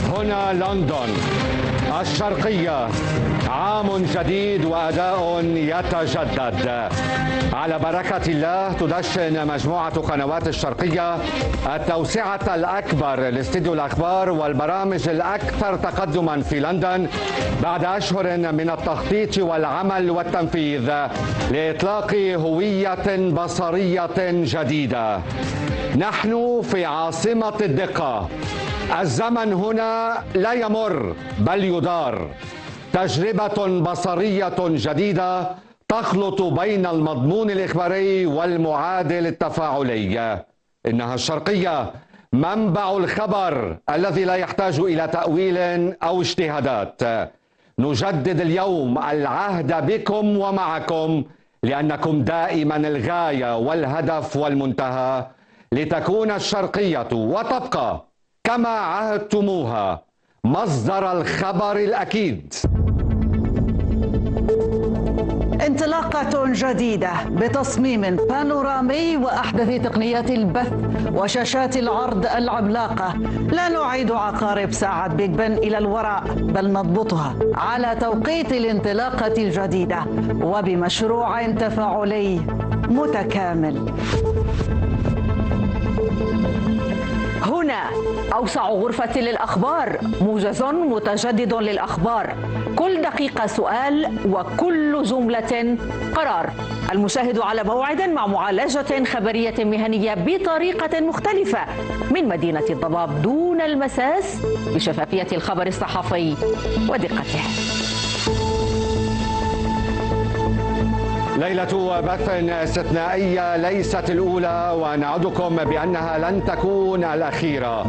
هنا لندن الشرقية، عام جديد وأداء يتجدد. على بركة الله تدشن مجموعة قنوات الشرقية التوسعة الأكبر لاستديو الأخبار والبرامج الأكثر تقدما في لندن بعد أشهر من التخطيط والعمل والتنفيذ لإطلاق هوية بصرية جديدة. نحن في عاصمة الدقة. الزمن هنا لا يمر بل يدار. تجربة بصرية جديدة تخلط بين المضمون الإخباري والمعادل التفاعلي. إنها الشرقية، منبع الخبر الذي لا يحتاج إلى تأويل أو اجتهادات. نجدد اليوم العهد بكم ومعكم لأنكم دائما الغاية والهدف والمنتهى، لتكون الشرقية وتبقى كما عهدتموها مصدر الخبر الأكيد. انطلاقة جديدة بتصميم بانورامي وأحدث تقنيات البث وشاشات العرض العملاقة. لا نعيد عقارب ساعة بيج بن إلى الوراء، بل نضبطها على توقيت الانطلاقة الجديدة وبمشروع تفاعلي متكامل. هنا أوسع غرفة للأخبار، موجز متجدد للأخبار، كل دقيقة سؤال وكل جملة قرار. المشاهد على موعد مع معالجة خبرية مهنية بطريقة مختلفة من مدينة الضباب دون المساس، بشفافية الخبر الصحفي ودقته. ليلة بث استثنائية ليست الأولى، ونعدكم بأنها لن تكون الأخيرة.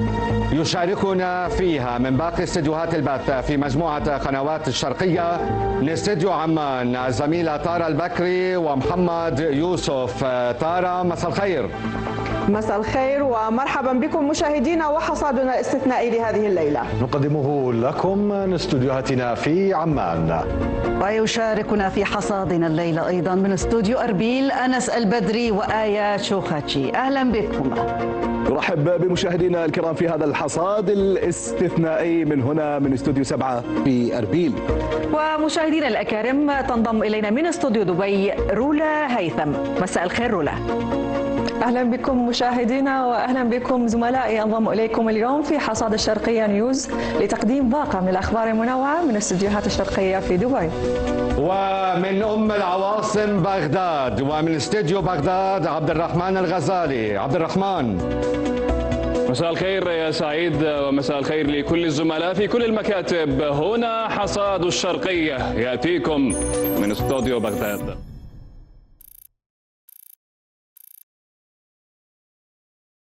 يشاركنا فيها من باقي استديوهات البث في مجموعة قنوات الشرقية من استديو عمان الزميلة تارا البكري ومحمد يوسف. تارا، مساء الخير. مساء الخير ومرحبا بكم مشاهدينا، وحصادنا الاستثنائي لهذه الليلة نقدمه لكم من استديوهاتنا في عمان. ويشاركنا في حصادنا الليلة أيضا من استوديو أربيل أنس البدري وآية شوخاتشي. أهلا بكم. نرحب بمشاهدينا الكرام في هذا الحصاد الاستثنائي من هنا من استوديو 7 في أربيل. ومشاهدينا الأكارم، تنضم إلينا من استوديو دبي رولا هيثم. مساء الخير رولا. أهلا بكم مشاهدينا، وأهلا بكم زملائي انضم إليكم اليوم في حصاد الشرقية نيوز لتقديم باقة من الأخبار المنوعة من استديوهات الشرقية في دبي. ومن أم العواصم بغداد، ومن استديو بغداد عبد الرحمن الغزالي. عبد الرحمن، مساء الخير يا سعيد، ومساء الخير لكل الزملاء في كل المكاتب. هنا حصاد الشرقية يأتيكم من استوديو بغداد.